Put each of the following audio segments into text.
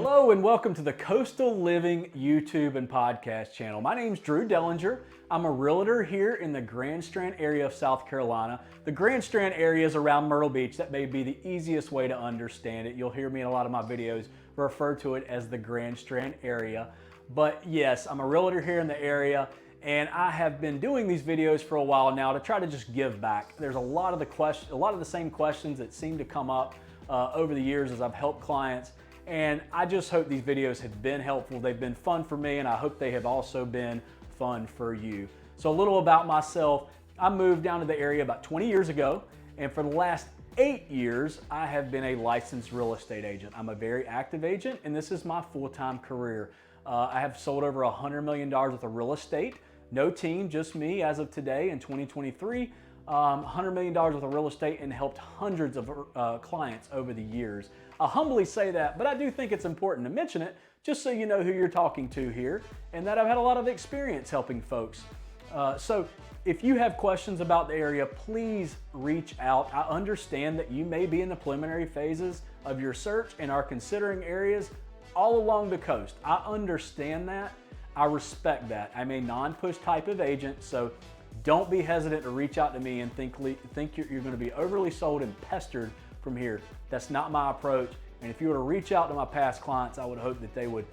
Hello and welcome to the Coastal Living YouTube and podcast channel. My name's Drew Dellinger. I'm a realtor here in the Grand Strand area of South Carolina. The Grand Strand area is around Myrtle Beach. That may be the easiest way to understand it. You'll hear me in a lot of my videos refer to it as the Grand Strand area. But yes, I'm a realtor here in the area, and I have been doing these videos for a while now to try to just give back. There's a lot of the same questions that seem to come up over the years as I've helped clients. And I just hope these videos have been helpful. They've been fun for me, and I hope they have also been fun for you. So a little about myself. I moved down to the area about 20 years ago, and for the last 8 years, I have been a licensed real estate agent. I'm a very active agent, and this is my full-time career. I have sold over $100 million worth of real estate. No team, just me as of today in 2023. $100 million worth of real estate and helped hundreds of clients over the years. I humbly say that, but I do think it's important to mention it just so you know who you're talking to here and that I've had a lot of experience helping folks. So if you have questions about the area, please reach out. I understand that you may be in the preliminary phases of your search and are considering areas all along the coast. I understand that. I respect that. I'm a non-push type of agent, so don't be hesitant to reach out to me and think you're going to be overly sold and pestered from here. That's not my approach. And if you were to reach out to my past clients, I would hope that they would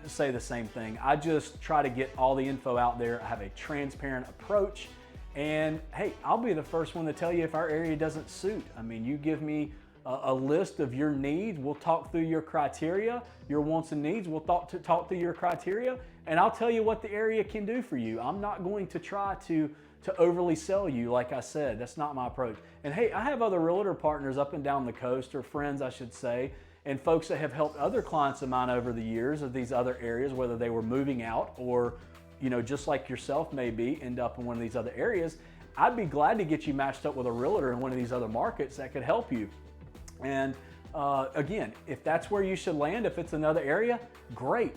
say the same thing. I just try to get all the info out there. I have a transparent approach. And hey, I'll be the first one to tell you if our area doesn't suit. I mean, you give me a list of your needs. We'll talk through your criteria, your wants and needs. We'll talk through your criteria, and I'll tell you what the area can do for you. I'm not going to try to overly sell you, like I said. That's not my approach. And hey, I have other realtor partners up and down the coast, or friends, I should say, and folks that have helped other clients of mine over the years of these other areas, whether they were moving out or, you know, just like yourself maybe end up in one of these other areas. I'd be glad to get you matched up with a realtor in one of these other markets that could help you. And again, if that's where you should land, if it's another area, great.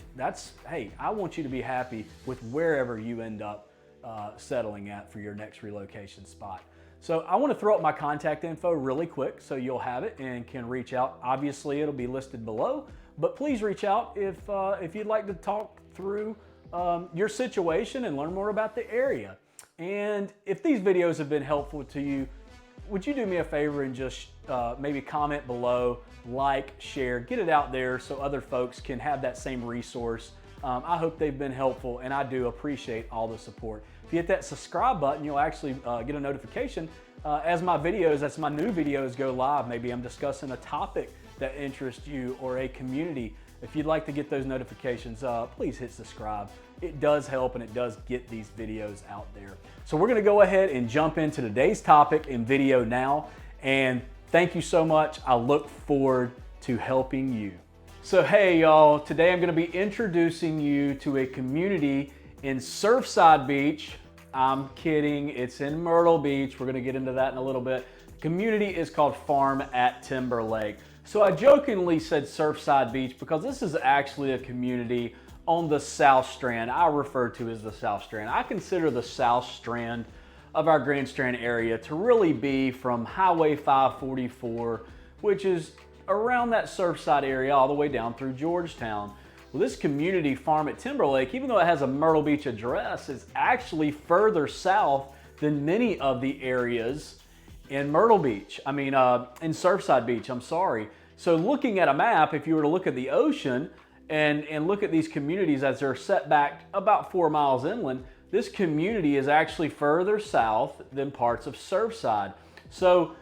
Hey, I want you to be happy with wherever you end up settling at for your next relocation spot. So I want to throw up my contact info really quick so you'll have it and can reach out. Obviously, it'll be listed below, but please reach out if you'd like to talk through your situation and learn more about the area. And if these videos have been helpful to you, would you do me a favor and just maybe comment below, like, share, get it out there so other folks can have that same resource. I hope they've been helpful, and I do appreciate all the support. If you hit that subscribe button, you'll actually get a notification as my new videos go live. Maybe I'm discussing a topic that interests you or a community. If you'd like to get those notifications, please hit subscribe. It does help, and it does get these videos out there. So we're gonna go ahead and jump into today's topic and video now. And thank you so much. I look forward to helping you. So hey y'all, today I'm gonna be introducing you to a community in Surfside Beach. I'm kidding, it's in Myrtle Beach. We're gonna get into that in a little bit. The community is called Farm Timberlake. So I jokingly said Surfside Beach because this is actually a community on the South Strand. I refer to as the South Strand. I consider the South Strand of our Grand Strand area to really be from Highway 544, which is around that Surfside area all the way down through Georgetown. Well, this community, Farm Timberlake, even though it has a Myrtle Beach address, is actually further south than many of the areas in Myrtle Beach. In Surfside Beach, I'm sorry. So looking at a map, if you were to look at the ocean and look at these communities as they're set back about 4 miles inland, this community is actually further south than parts of Surfside. So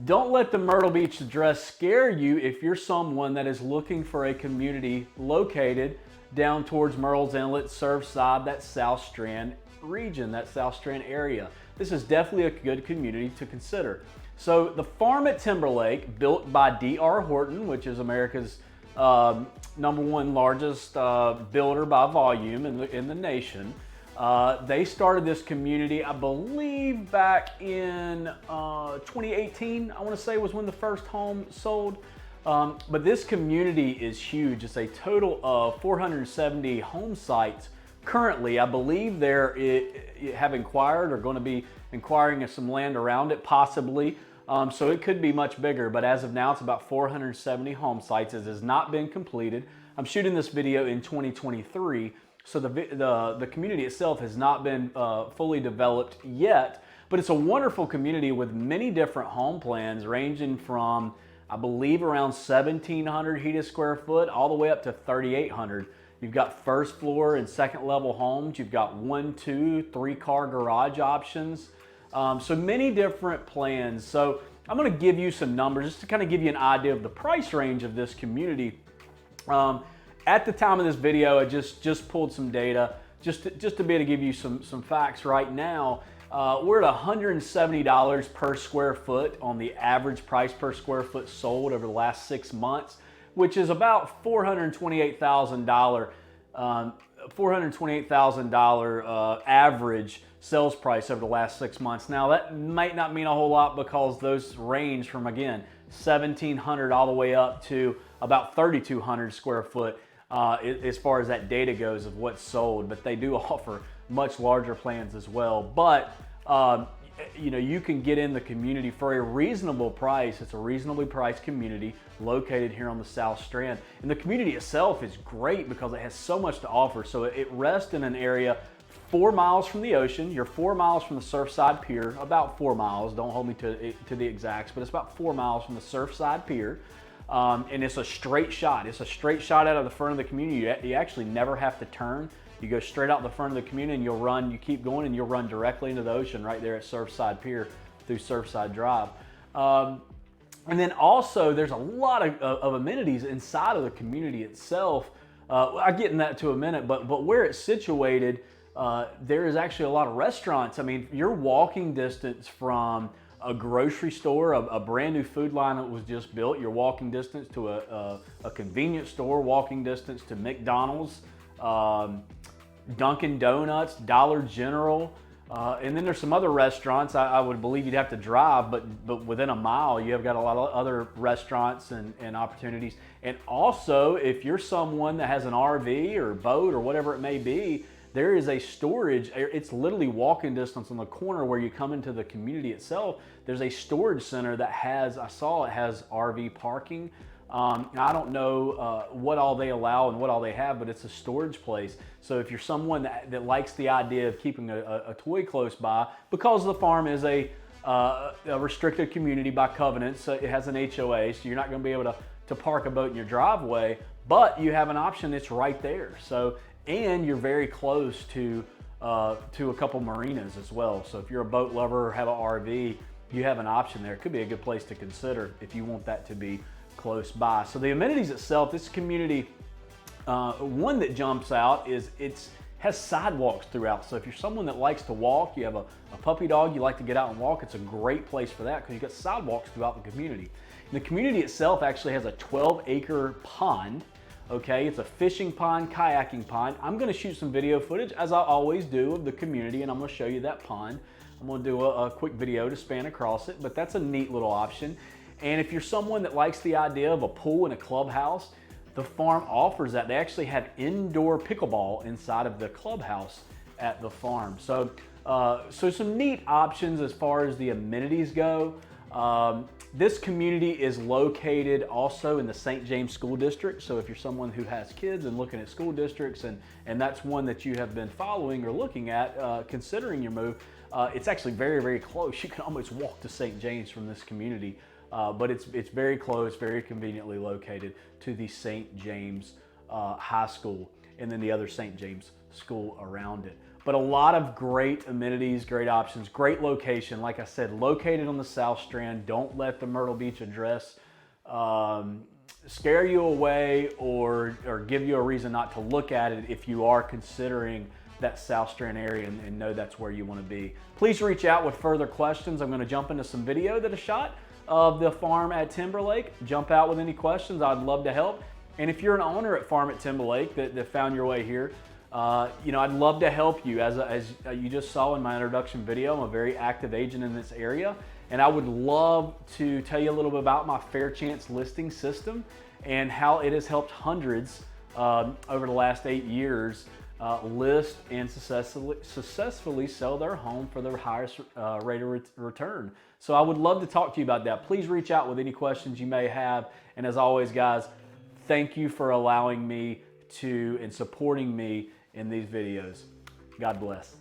don't let the Myrtle Beach address scare you if you're someone that is looking for a community located down towards Murrells Inlet, Surfside, that South Strand region, that South Strand area. This is definitely a good community to consider. So the Farm at Timberlake, built by D.R. Horton, which is America's #1 largest builder by volume in the nation. They started this community, I believe, back in 2018, I want to say was when the first home sold. But this community is huge. It's a total of 470 home sites. Currently, I believe they have inquired or going to be inquiring of some land around it, possibly So it could be much bigger, but as of now, it's about 470 home sites. It has not been completed. I'm shooting this video in 2023, so the community itself has not been fully developed yet, but it's a wonderful community with many different home plans ranging from, I believe, around 1,700 heated square foot all the way up to 3,800. You've got first floor and second level homes. You've got 1, 2, 3 car garage options. So many different plans. So I'm going to give you some numbers just to kind of give you an idea of the price range of this community. At the time of this video, I just pulled some data just to be able to give you some facts right now. We're at $170 per square foot on the average price per square foot sold over the last 6 months, which is about $428,000 average sales price over the last 6 months. Now that might not mean a whole lot because those range from, again, 1,700 all the way up to about 3,200 square foot as far as that data goes of what's sold, but they do offer much larger plans as well. But you know, you can get in the community for a reasonable price. It's a reasonably priced community located here on the South Strand. And the community itself is great because it has so much to offer. So it rests in an area 4 miles from the ocean. You're 4 miles from the Surfside Pier, about 4 miles. Don't hold me to the exacts, but it's about 4 miles from the Surfside Pier. And it's a straight shot. It's a straight shot out of the front of the community. You actually never have to turn. You go straight out the front of the community and you keep going and you'll run directly into the ocean right there at Surfside Pier through Surfside Drive. And then also there's a lot of amenities inside of the community itself. I'll get in that to a minute, but where it's situated, there is actually a lot of restaurants. I mean, you're walking distance from a grocery store, a brand new food line that was just built. You're walking distance to a convenience store, walking distance to McDonald's, Dunkin' Donuts, Dollar General, and then there's some other restaurants. I would believe you'd have to drive, but within a mile, you have got a lot of other restaurants and opportunities. And also, if you're someone that has an RV or boat or whatever it may be, there is a storage. It's literally walking distance on the corner where you come into the community itself. There's a storage center that has, I saw it has RV parking. I don't know what all they allow and what all they have, but it's a storage place. So if you're someone that likes the idea of keeping a toy close by, because the farm is a restricted community by covenant, so it has an HOA, so you're not going to be able to park a boat in your driveway, but you have an option that's right there. So, and you're very close to a couple marinas as well. So if you're a boat lover or have an RV, you have an option there. It could be a good place to consider if you want that to be close by. So the amenities itself, this community, one that jumps out is it has sidewalks throughout. So if you're someone that likes to walk, you have a puppy dog, you like to get out and walk, it's a great place for that because you've got sidewalks throughout the community. And the community itself actually has a 12-acre pond. Okay, it's a fishing pond, kayaking pond. I'm gonna shoot some video footage, as I always do, of the community, and I'm gonna show you that pond. I'm gonna do a quick video to span across it, but that's a neat little option. And if you're someone that likes the idea of a pool and a clubhouse, the farm offers that. They actually have indoor pickleball inside of the clubhouse at the farm. So, so some neat options as far as the amenities go. This community is located also in the St. James School District. So if you're someone who has kids and looking at school districts and that's one that you have been following or looking at, considering your move, it's actually very, very close. You can almost walk to St. James from this community. But it's very close, very conveniently located to the St. James High School and then the other St. James school around it. But a lot of great amenities, great options, great location. Like I said, located on the South Strand. Don't let the Myrtle Beach address scare you away or give you a reason not to look at it if you are considering that South Strand area and know that's where you want to be. Please reach out with further questions. I'm going to jump into some video that I shot of the farm at Timberlake. Jump out with any questions. I'd love to help. And if you're an owner at Farm at Timberlake that found your way here, you know, I'd love to help you. As you just saw in my introduction video, I'm a very active agent in this area, and I would love to tell you a little bit about my Fair Chance listing system and how it has helped hundreds over the last 8 years list and successfully sell their home for their highest rate of return. So I would love to talk to you about that. Please reach out with any questions you may have. And as always, guys, thank you for allowing me to and supporting me in these videos. God bless.